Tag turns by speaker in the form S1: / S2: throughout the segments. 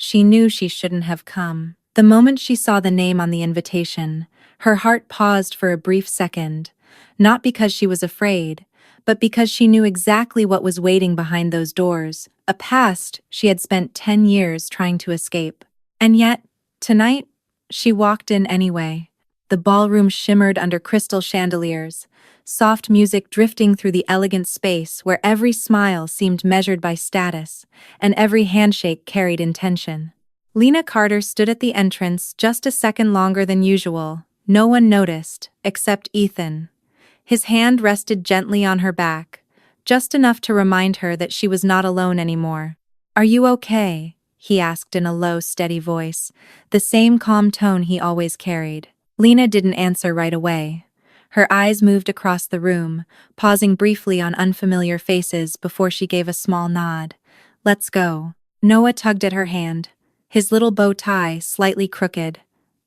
S1: She knew she shouldn't have come. The moment she saw the name on the invitation, her heart paused for a brief second, not because she was afraid, but because she knew exactly what was waiting behind those doors, a past she had spent 10 years trying to escape. And yet, tonight, she walked in anyway. The ballroom shimmered under crystal chandeliers, soft music drifting through the elegant space where every smile seemed measured by status, and every handshake carried intention. Lena Carter stood at the entrance just a second longer than usual. No one noticed, except Ethan. His hand rested gently on her back, just enough to remind her that she was not alone anymore. "Are you okay?" he asked in a low, steady voice, the same calm tone he always carried. Lena didn't answer right away. Her eyes moved across the room, pausing briefly on unfamiliar faces before she gave a small nod. "Let's go." Noah tugged at her hand, his little bow tie slightly crooked.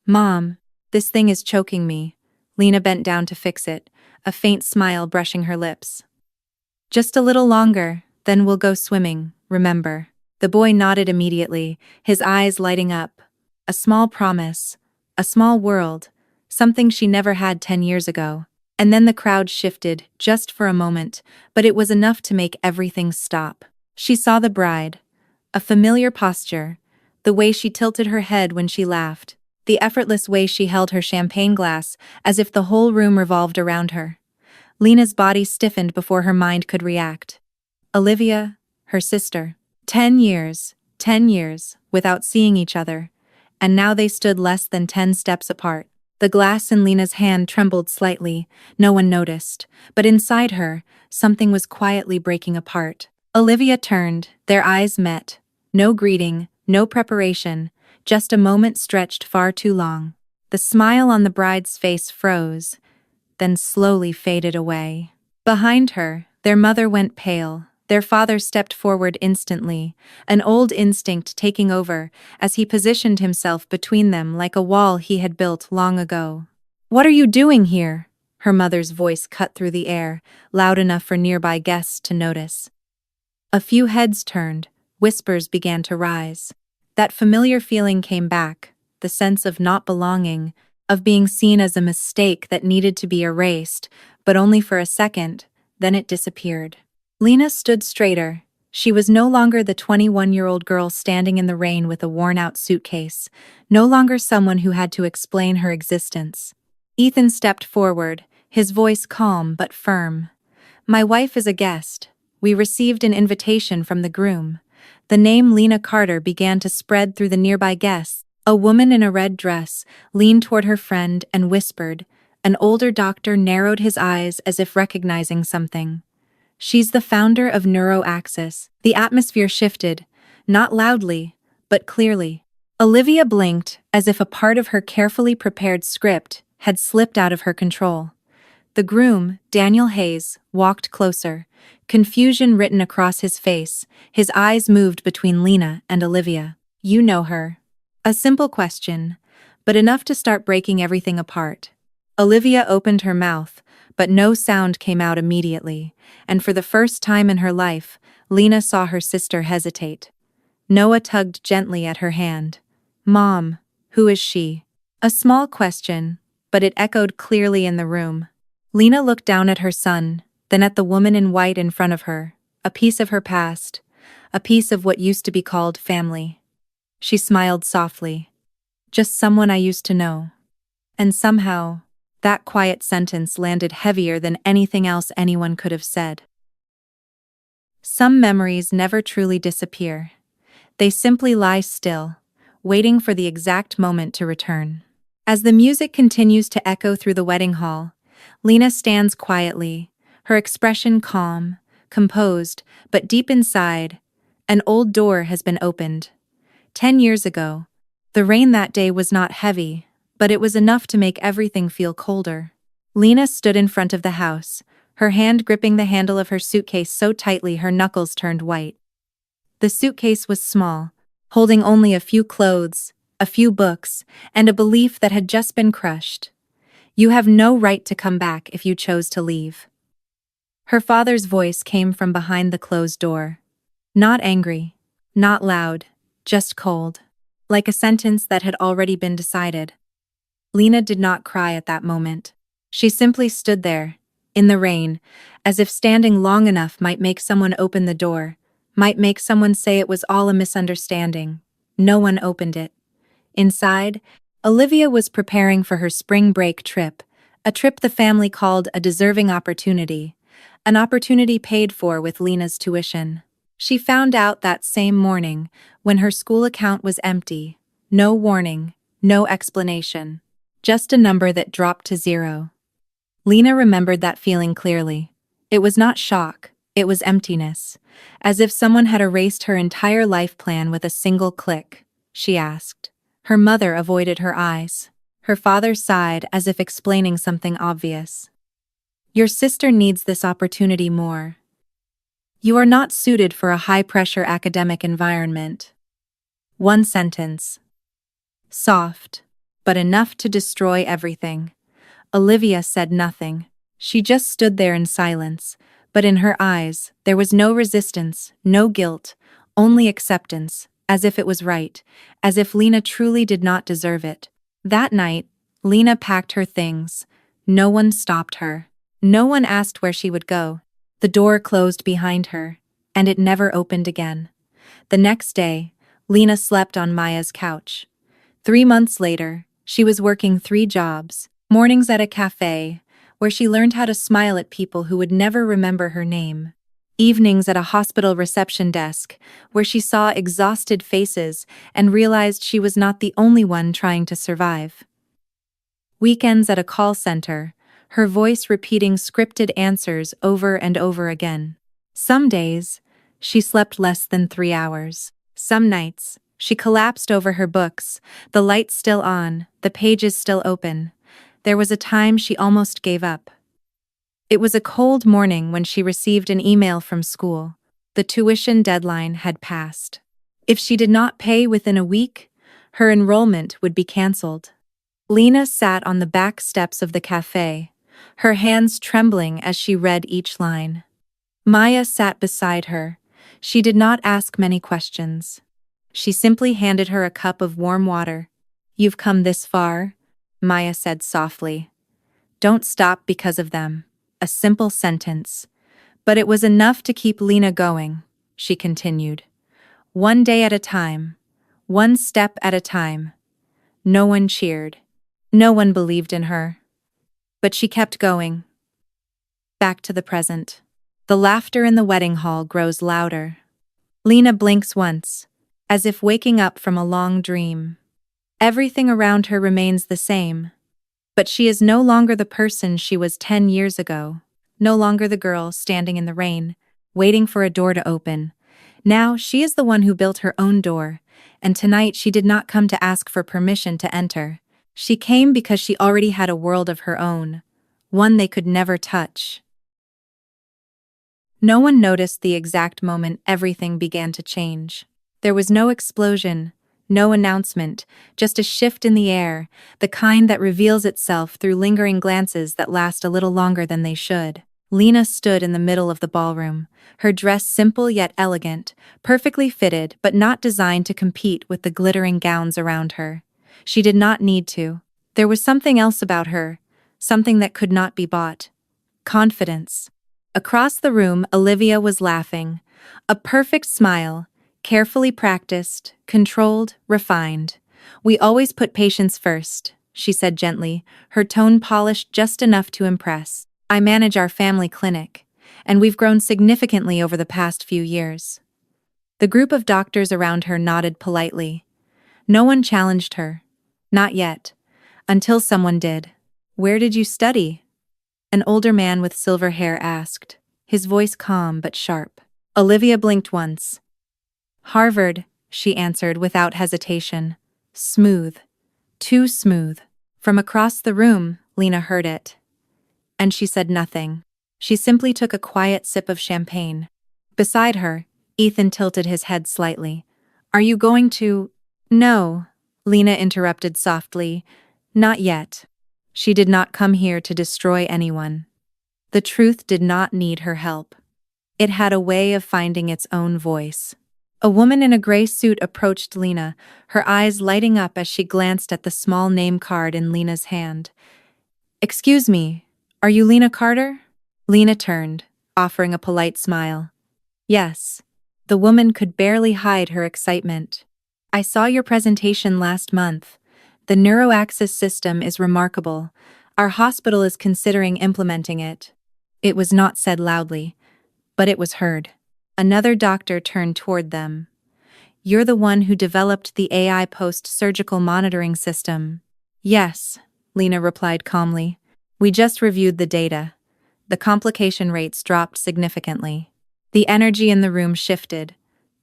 S1: "Mom, this thing is choking me." Lena bent down to fix it, a faint smile brushing her lips. "Just a little longer, then we'll go swimming, remember?" The boy nodded immediately, his eyes lighting up. A small promise, a small world, something she never had 10 years ago. And then the crowd shifted, just for a moment, but it was enough to make everything stop. She saw the bride. A familiar posture, the way she tilted her head when she laughed, the effortless way she held her champagne glass, as if the whole room revolved around her. Lena's body stiffened before her mind could react. Olivia, her sister. 10 years, without seeing each other, and now they stood less than 10 steps apart. The glass in Lena's hand trembled slightly, no one noticed, but inside her, something was quietly breaking apart. Olivia turned, their eyes met. No greeting, no preparation, just a moment stretched far too long. The smile on the bride's face froze, then slowly faded away. Behind her, their mother went pale. Their father stepped forward instantly, an old instinct taking over as he positioned himself between them like a wall he had built long ago. "What are you doing here?" Her mother's voice cut through the air, loud enough for nearby guests to notice. A few heads turned, whispers began to rise. That familiar feeling came back, the sense of not belonging, of being seen as a mistake that needed to be erased, but only for a second, then it disappeared. Lena stood straighter. She was no longer the 21-year-old girl standing in the rain with a worn-out suitcase, no longer someone who had to explain her existence. Ethan stepped forward, his voice calm but firm. "My wife is a guest. We received an invitation from the groom." The name Lena Carter began to spread through the nearby guests. A woman in a red dress leaned toward her friend and whispered. An older doctor narrowed his eyes as if recognizing something. "She's the founder of NeuroAxis." The atmosphere shifted, not loudly, but clearly. Olivia blinked, as if a part of her carefully prepared script had slipped out of her control. The groom, Daniel Hayes, walked closer, confusion written across his face. His eyes moved between Lena and Olivia. "You know her." A simple question, but enough to start breaking everything apart. Olivia opened her mouth, but no sound came out immediately, and for the first time in her life, Lena saw her sister hesitate. Noah tugged gently at her hand. "Mom, who is she?" A small question, but it echoed clearly in the room. Lena looked down at her son, then at the woman in white in front of her, a piece of her past, a piece of what used to be called family. She smiled softly. "Just someone I used to know." And somehow, that quiet sentence landed heavier than anything else anyone could have said. Some memories never truly disappear. They simply lie still, waiting for the exact moment to return. As the music continues to echo through the wedding hall, Lena stands quietly, her expression calm, composed, but deep inside, an old door has been opened. 10 years ago, the rain that day was not heavy, but it was enough to make everything feel colder. Lena stood in front of the house, her hand gripping the handle of her suitcase so tightly her knuckles turned white. The suitcase was small, holding only a few clothes, a few books, and a belief that had just been crushed. "You have no right to come back if you chose to leave." Her father's voice came from behind the closed door. Not angry, not loud, just cold. like a sentence that had already been decided. Lena did not cry at that moment. She simply stood there, in the rain, as if standing long enough might make someone open the door, might make someone say it was all a misunderstanding. No one opened it. Inside, Olivia was preparing for her spring break trip, a trip the family called a deserving opportunity, an opportunity paid for with Lena's tuition. She found out that same morning, when her school account was empty. No warning, no explanation. Just a number that dropped to zero. Lena remembered that feeling clearly. It was not shock, it was emptiness. As if someone had erased her entire life plan with a single click. She asked. Her mother avoided her eyes. Her father sighed as if explaining something obvious. Your sister needs this opportunity more. You are not suited for a high-pressure academic environment. One sentence. Soft, but enough to destroy everything. Olivia said nothing. She just stood there in silence, but in her eyes, there was no resistance, no guilt, only acceptance, as if it was right, as if Lena truly did not deserve it. That night, Lena packed her things. No one stopped her. No one asked where she would go. The door closed behind her, and it never opened again. The next day, Lena slept on Maya's couch. 3 months later, she was working 3 jobs, mornings at a cafe, where she learned how to smile at people who would never remember her name. Evenings at a hospital reception desk, where she saw exhausted faces and realized she was not the only one trying to survive. Weekends at a call center, her voice repeating scripted answers over and over again. Some days, she slept less than 3 hours. Some nights, she collapsed over her books, the lights still on, the pages still open. There was a time she almost gave up. It was a cold morning when she received an email from school. The tuition deadline had passed. If she did not pay within a week, her enrollment would be canceled. Lena sat on the back steps of the cafe, her hands trembling as she read each line. Maya sat beside her. She did not ask many questions. She simply handed her a cup of warm water. You've come this far, Maya said softly. Don't stop because of them. A simple sentence. But it was enough to keep Lena going, she continued. One day at a time. One step at a time. No one cheered. No one believed in her. But she kept going. Back to the present. The laughter in the wedding hall grows louder. Lena blinks once, as if waking up from a long dream. Everything around her remains the same. But she is no longer the person she was 10 years ago. No longer the girl standing in the rain, waiting for a door to open. Now she is the one who built her own door, and tonight she did not come to ask for permission to enter. She came because she already had a world of her own, one they could never touch. No one noticed the exact moment everything began to change. There was no explosion, no announcement, just a shift in the air, the kind that reveals itself through lingering glances that last a little longer than they should. Lena stood in the middle of the ballroom, her dress simple yet elegant, perfectly fitted but not designed to compete with the glittering gowns around her. She did not need to. There was something else about her, something that could not be bought. Confidence. Across the room, Olivia was laughing. A perfect smile, carefully practiced, controlled, refined. We always put patience first, she said gently, her tone polished just enough to impress. I manage our family clinic, and we've grown significantly over the past few years. The group of doctors around her nodded politely. No one challenged her. Not yet. Until someone did. Where did you study? An older man with silver hair asked, his voice calm but sharp. Olivia blinked once. Harvard, she answered without hesitation. Smooth. Too smooth. From across the room, Lena heard it. And she said nothing. She simply took a quiet sip of champagne. Beside her, Ethan tilted his head slightly. Are you going to— No, Lena interrupted softly. Not yet. She did not come here to destroy anyone. The truth did not need her help. It had a way of finding its own voice. A woman in a gray suit approached Lena, her eyes lighting up as she glanced at the small name card in Lena's hand. "Excuse me, are you Lena Carter?" Lena turned, offering a polite smile. "Yes." The woman could barely hide her excitement. "I saw your presentation last month. The neuroaxis system is remarkable. Our hospital is considering implementing it." It was not said loudly, but it was heard. Another doctor turned toward them. "You're the one who developed the AI post-surgical monitoring system." "Yes," Lena replied calmly. "We just reviewed the data. The complication rates dropped significantly." The energy in the room shifted.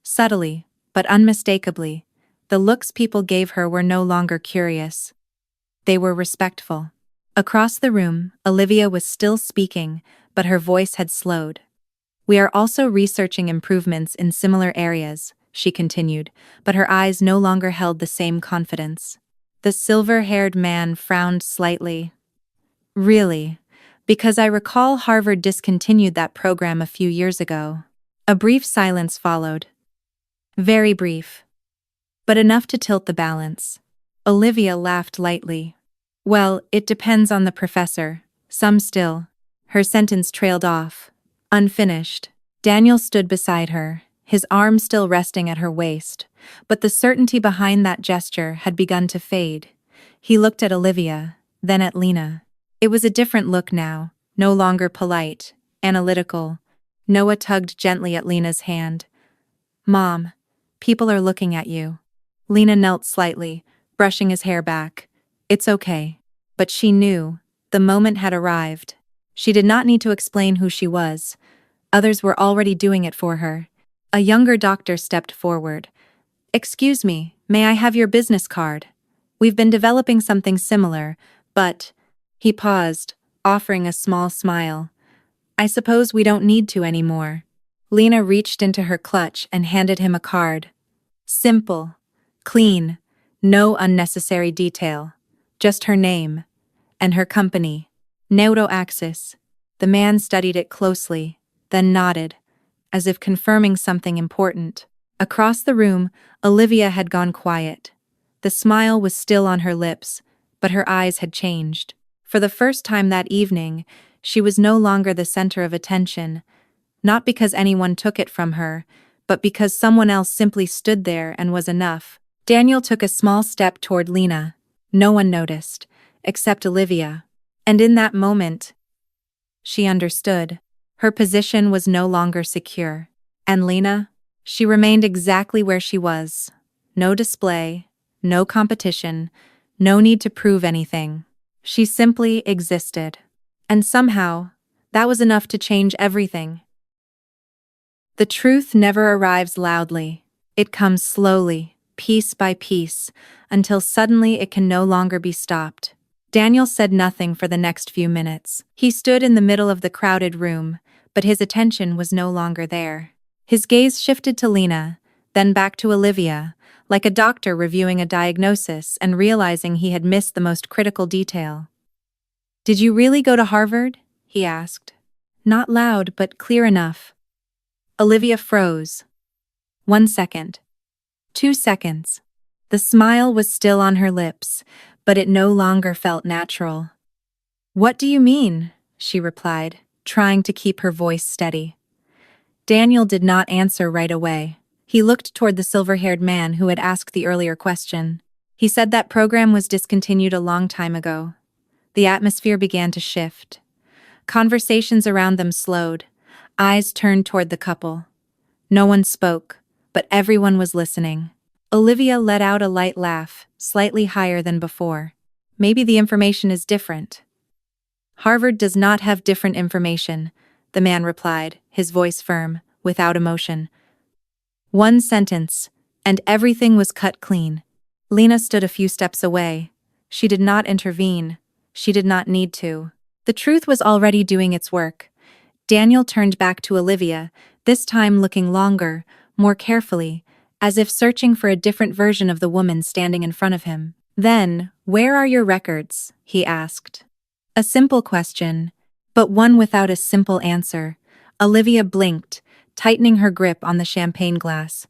S1: Subtly, but unmistakably, the looks people gave her were no longer curious. They were respectful. Across the room, Olivia was still speaking, but her voice had slowed. "We are also researching improvements in similar areas," she continued, but her eyes no longer held the same confidence. The silver-haired man frowned slightly. "Really? Because I recall Harvard discontinued that program a few years ago." A brief silence followed. Very brief, but enough to tilt the balance. Olivia laughed lightly. "Well, it depends on the professor. Some still." Her sentence trailed off, unfinished. Daniel stood beside her, his arm still resting at her waist, but the certainty behind that gesture had begun to fade. He looked at Olivia, then at Lena. It was a different look now, no longer polite, analytical. Noah tugged gently at Lena's hand. "Mom, people are looking at you." Lena knelt slightly, brushing his hair back. "It's okay." But she knew, the moment had arrived. She did not need to explain who she was. Others were already doing it for her. A younger doctor stepped forward. "Excuse me, may I have your business card? We've been developing something similar, but..." He paused, offering a small smile. "I suppose we don't need to anymore." Lena reached into her clutch and handed him a card. Simple, clean, no unnecessary detail. Just her name. And her company. Neuroaxis. The man studied it closely, then nodded, as if confirming something important. Across the room, Olivia had gone quiet. The smile was still on her lips, but her eyes had changed. For the first time that evening, she was no longer the center of attention, not because anyone took it from her, but because someone else simply stood there and was enough. Daniel took a small step toward Lena. No one noticed, except Olivia. And in that moment, she understood. Her position was no longer secure. And Lena? She remained exactly where she was. No display, no competition, no need to prove anything. She simply existed. And somehow, that was enough to change everything. The truth never arrives loudly. It comes slowly, piece by piece, until suddenly it can no longer be stopped. Daniel said nothing for the next few minutes. He stood in the middle of the crowded room, but his attention was no longer there. His gaze shifted to Lena, then back to Olivia, like a doctor reviewing a diagnosis and realizing he had missed the most critical detail. "Did you really go to Harvard?" he asked. Not loud, but clear enough. Olivia froze. 1 second. 2 seconds. The smile was still on her lips, but it no longer felt natural. "What do you mean?" she replied, trying to keep her voice steady. Daniel did not answer right away. He looked toward the silver-haired man who had asked the earlier question. "He said that program was discontinued a long time ago." The atmosphere began to shift. Conversations around them slowed. Eyes turned toward the couple. No one spoke, but everyone was listening. Olivia let out a light laugh, slightly higher than before. "Maybe the information is different." "Harvard does not have different information," the man replied, his voice firm, without emotion. 1 sentence, and everything was cut clean. Lena stood a few steps away. She did not intervene. She did not need to. The truth was already doing its work. Daniel turned back to Olivia, this time looking longer, more carefully, as if searching for a different version of the woman standing in front of him. "Then, where are your records?" he asked. A simple question, but one without a simple answer. Olivia blinked, tightening her grip on the champagne glass.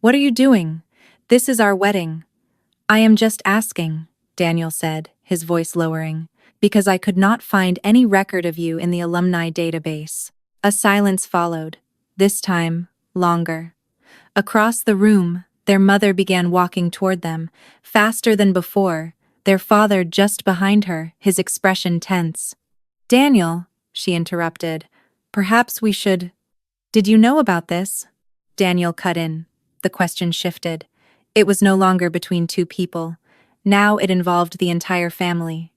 S1: What are you doing? This is our wedding. I am just asking, Daniel said, his voice lowering, because I could not find any record of you in the alumni database. A silence followed, this time, longer. Across the room, their mother began walking toward them, faster than before, their father just behind her, his expression tense. Daniel, she interrupted, perhaps we should. Did you know about this? Daniel cut in. The question shifted. It was no longer between two people. Now it involved the entire family.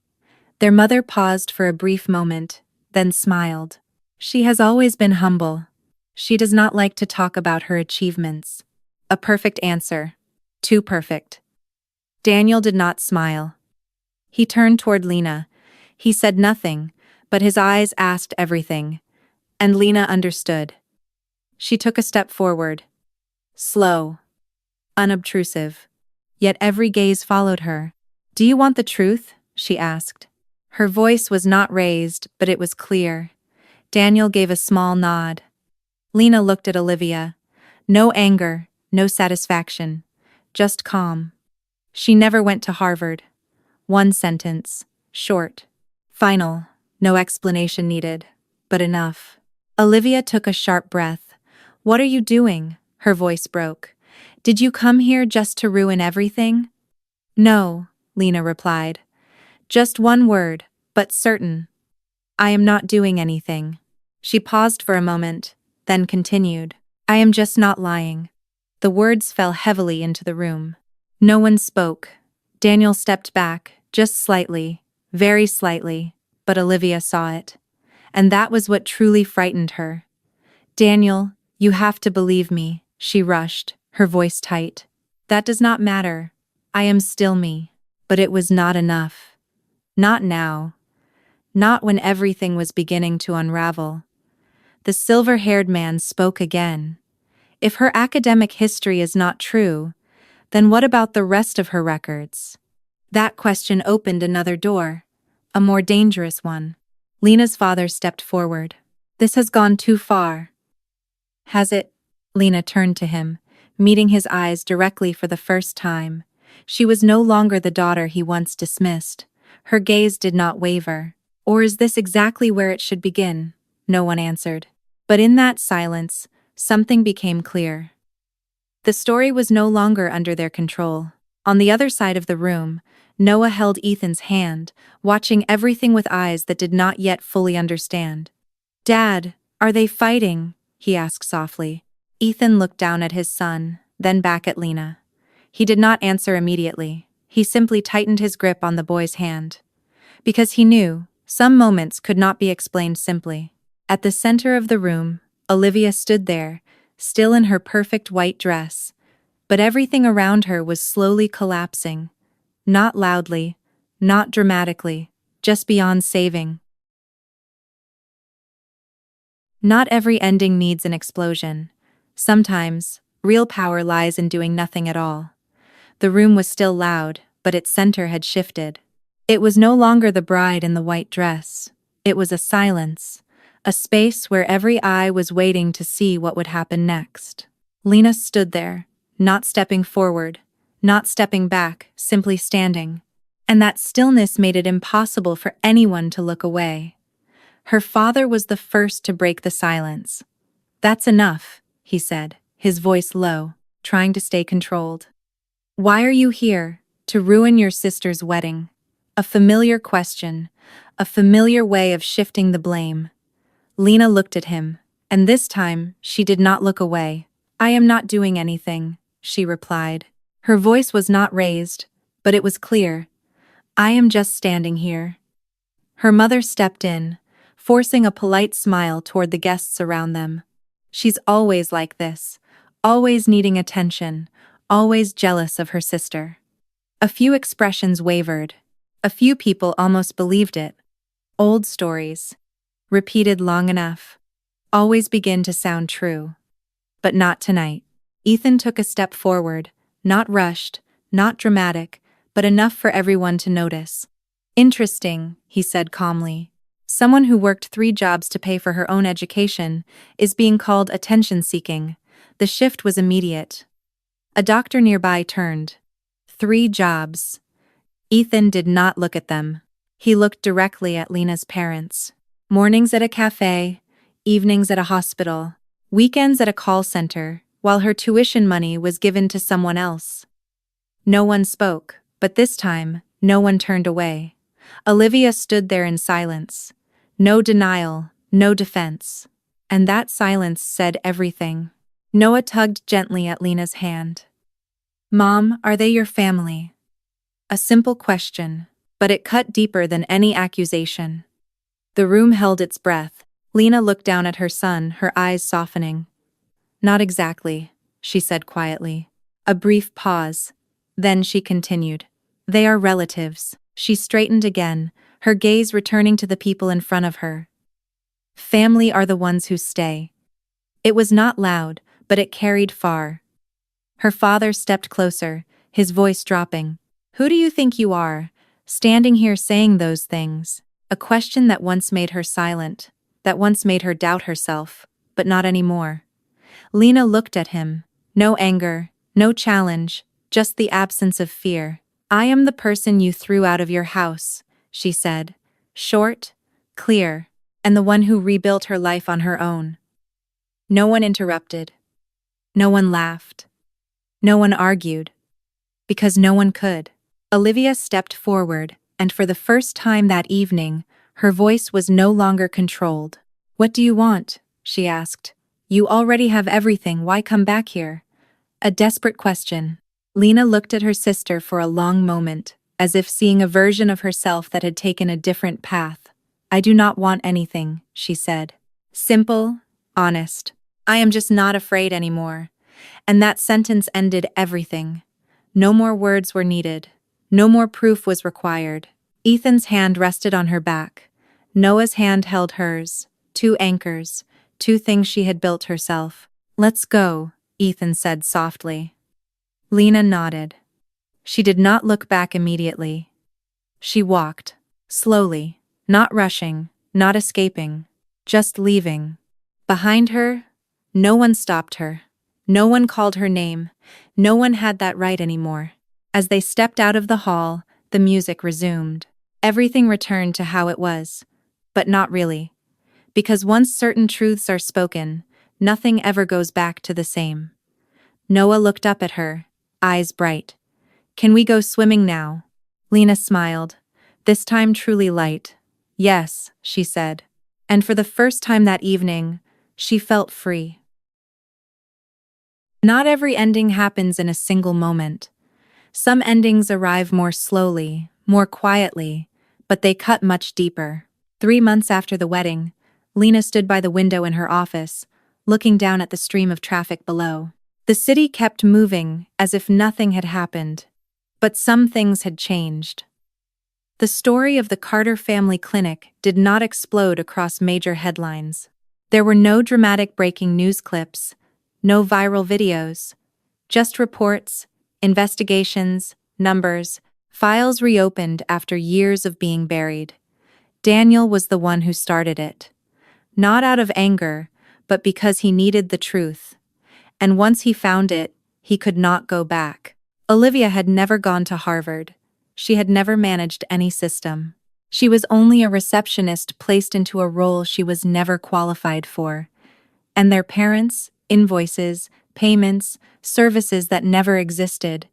S1: Their mother paused for a brief moment, then smiled. She has always been humble. She does not like to talk about her achievements. A perfect answer. Too perfect. Daniel did not smile. He turned toward Lena. He said nothing, but his eyes asked everything. And Lena understood. She took a step forward. Slow. Unobtrusive. Yet every gaze followed her. Do you want the truth? She asked. Her voice was not raised, but it was clear. Daniel gave a small nod. Lena looked at Olivia. No anger, no satisfaction. Just calm. She never went to Harvard. One sentence. Short. Final. No explanation needed. But enough. Olivia took a sharp breath. What are you doing? Her voice broke. Did you come here just to ruin everything? No, Lena replied. Just one word, but certain. I am not doing anything. She paused for a moment, then continued. I am just not lying. The words fell heavily into the room. No one spoke. Daniel stepped back, just slightly, very slightly, but Olivia saw it. And that was what truly frightened her. Daniel, you have to believe me, she rushed, her voice tight. That does not matter. I am still me. But it was not enough. Not now. Not when everything was beginning to unravel. The silver-haired man spoke again. If her academic history is not true, then what about the rest of her records? That question opened another door, a more dangerous one. Lena's father stepped forward. This has gone too far. Has it? Lena turned to him, meeting his eyes directly for the first time. She was no longer the daughter he once dismissed. Her gaze did not waver. Or is this exactly where it should begin? No one answered. But in that silence, something became clear. The story was no longer under their control. On the other side of the room, Noah held Ethan's hand, watching everything with eyes that did not yet fully understand. Dad, are they fighting? He asked softly. Ethan looked down at his son, then back at Lena. He did not answer immediately. He simply tightened his grip on the boy's hand. Because he knew, some moments could not be explained simply. At the center of the room, Olivia stood there, still in her perfect white dress, but everything around her was slowly collapsing. Not loudly, not dramatically, just beyond saving. Not every ending needs an explosion. Sometimes, real power lies in doing nothing at all. The room was still loud, but its center had shifted. It was no longer the bride in the white dress. It was a silence, a space where every eye was waiting to see what would happen next. Lena stood there, not stepping forward, not stepping back, simply standing. And that stillness made it impossible for anyone to look away. Her father was the first to break the silence. That's enough, he said, his voice low, trying to stay controlled. Why are you here? To ruin your sister's wedding. A familiar question, a familiar way of shifting the blame. Lena looked at him, and this time she did not look away. I am not doing anything, she replied. Her voice was not raised, but it was clear. I am just standing here. Her mother stepped in, forcing a polite smile toward the guests around them. She's always like this, always needing attention, always jealous of her sister. A few expressions wavered. A few people almost believed it. Old stories, repeated long enough, always begin to sound true. But not tonight. Ethan took a step forward, not rushed, not dramatic, but enough for everyone to notice. Interesting, he said calmly. Someone who worked 3 jobs to pay for her own education is being called attention-seeking. The shift was immediate. A doctor nearby turned. 3 jobs. Ethan did not look at them. He looked directly at Lena's parents. Mornings at a cafe, evenings at a hospital, weekends at a call center, while her tuition money was given to someone else. No one spoke, but this time, no one turned away. Olivia stood there in silence. No denial, no defense. And that silence said everything. Noah tugged gently at Lena's hand. "Mom, are they your family?" A simple question, but it cut deeper than any accusation. The room held its breath. Lena looked down at her son, her eyes softening. "Not exactly," she said quietly. A brief pause. Then she continued. "They are relatives." She straightened again, her gaze returning to the people in front of her. "Family are the ones who stay." It was not loud, but it carried far. Her father stepped closer, his voice dropping. "Who do you think you are, standing here saying those things?" A question that once made her silent, that once made her doubt herself, but not anymore. Lena looked at him. No anger, no challenge, just the absence of fear. "I am the person you threw out of your house," she said. Short, clear, and the one who rebuilt her life on her own. No one interrupted. No one laughed. No one argued. Because no one could. Olivia stepped forward, and for the first time that evening, her voice was no longer controlled. "What do you want?" she asked. "You already have everything, why come back here?" A desperate question. Lena looked at her sister for a long moment, as if seeing a version of herself that had taken a different path. "I do not want anything," she said. Simple, honest. "I am just not afraid anymore." And that sentence ended everything. No more words were needed. No more proof was required. Ethan's hand rested on her back. Noah's hand held hers. 2 anchors, 2 things she had built herself. "Let's go," Ethan said softly. Lena nodded. She did not look back immediately. She walked, slowly, not rushing, not escaping, just leaving. Behind her, no one stopped her. No one called her name. No one had that right anymore. As they stepped out of the hall, the music resumed. Everything returned to how it was. But not really. Because once certain truths are spoken, nothing ever goes back to the same. Noah looked up at her, eyes bright. "Can we go swimming now?" Lena smiled, this time truly light. "Yes," she said. And for the first time that evening, she felt free. Not every ending happens in a single moment. Some endings arrive more slowly, more quietly, but they cut much deeper. 3 months after the wedding, Lena stood by the window in her office, looking down at the stream of traffic below. The city kept moving as if nothing had happened. But some things had changed. The story of the Carter family clinic did not explode across major headlines. There were no dramatic breaking news clips, no viral videos, just reports, investigations, numbers, files reopened after years of being buried. Daniel was the one who started it. Not out of anger, but because he needed the truth. And once he found it, he could not go back. Olivia had never gone to Harvard. She had never managed any system. She was only a receptionist placed into a role she was never qualified for. And their parents, invoices, payments, services that never existed.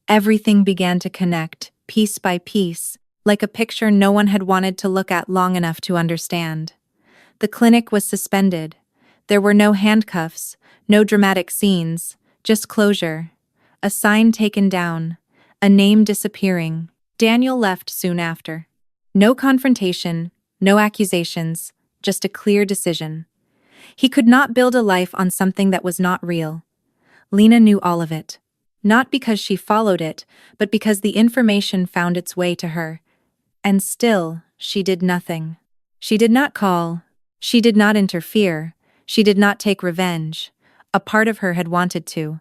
S1: Everything began to connect, piece by piece, like a picture no one had wanted to look at long enough to understand. The clinic was suspended. There were no handcuffs, no dramatic scenes, just closure. A sign taken down, a name disappearing. Daniel left soon after. No confrontation, no accusations, just a clear decision. He could not build a life on something that was not real. Lena knew all of it. Not because she followed it, but because the information found its way to her. And still, she did nothing. She did not call. She did not interfere. She did not take revenge. A part of her had wanted to.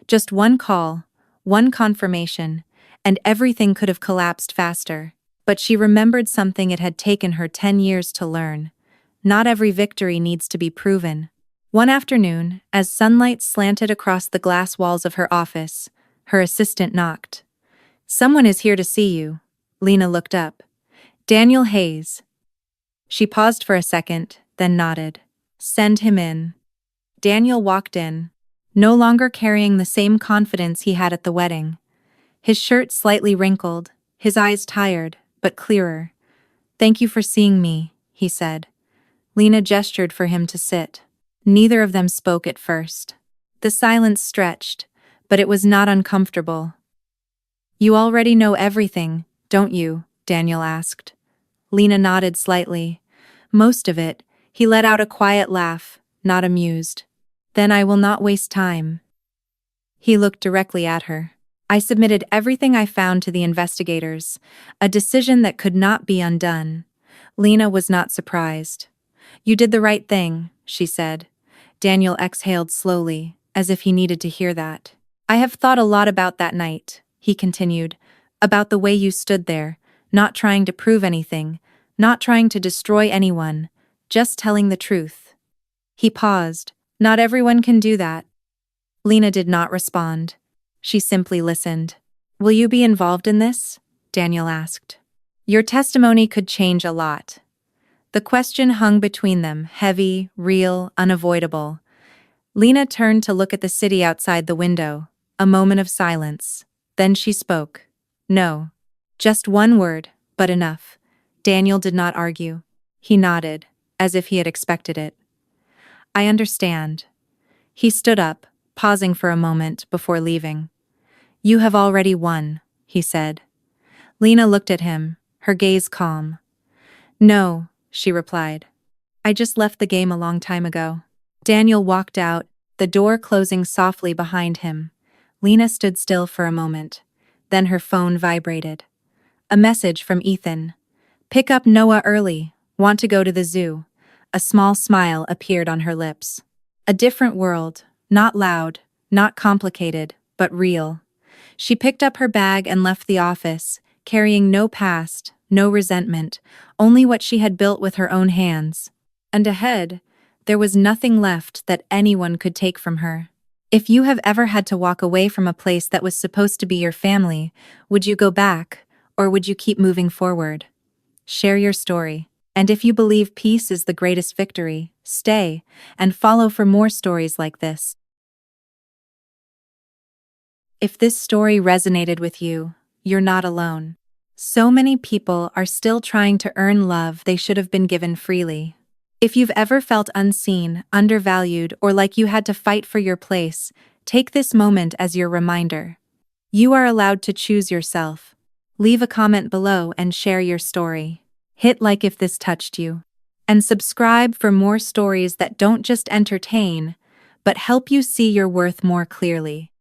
S1: Just one call, one confirmation, and everything could have collapsed faster. But she remembered something it had taken her 10 years to learn. Not every victory needs to be proven. One afternoon, as sunlight slanted across the glass walls of her office, her assistant knocked. "Someone is here to see you." Lena looked up. "Daniel Hayes." She paused for a second, then nodded. "Send him in." Daniel walked in, no longer carrying the same confidence he had at the wedding. His shirt slightly wrinkled, his eyes tired, but clearer. "Thank you for seeing me," he said. Lena gestured for him to sit. Neither of them spoke at first. The silence stretched, but it was not uncomfortable. "You already know everything, don't you?" Daniel asked. Lena nodded slightly. "Most of it." He let out a quiet laugh, not amused. "Then I will not waste time." He looked directly at her. "I submitted everything I found to the investigators, a decision that could not be undone." Lena was not surprised. "You did the right thing," she said. Daniel exhaled slowly, as if he needed to hear that. "I have thought a lot about that night," he continued, "about the way you stood there, not trying to prove anything, not trying to destroy anyone, just telling the truth." He paused. "Not everyone can do that." Lena did not respond. She simply listened. "Will you be involved in this?" Daniel asked. "Your testimony could change a lot." The question hung between them, heavy, real, unavoidable. Lena turned to look at the city outside the window. A moment of silence. Then she spoke. "No." Just one word, but enough. Daniel did not argue. He nodded, as if he had expected it. "I understand." He stood up, pausing for a moment before leaving. "You have already won," he said. Lena looked at him, her gaze calm. "No," she replied. "I just left the game a long time ago." Daniel walked out, the door closing softly behind him. Lena stood still for a moment. Then her phone vibrated. A message from Ethan. "Pick up Noah early. Want to go to the zoo." A small smile appeared on her lips. A different world, not loud, not complicated, but real. She picked up her bag and left the office, carrying no past, no resentment, only what she had built with her own hands. And ahead, there was nothing left that anyone could take from her. If you have ever had to walk away from a place that was supposed to be your family, would you go back, or would you keep moving forward? Share your story. And if you believe peace is the greatest victory, stay and follow for more stories like this. If this story resonated with you, you're not alone. So many people are still trying to earn love they should have been given freely. If you've ever felt unseen, undervalued, or like you had to fight for your place, take this moment as your reminder. You are allowed to choose yourself. Leave a comment below and share your story. Hit like if this touched you. And subscribe for more stories that don't just entertain, but help you see your worth more clearly.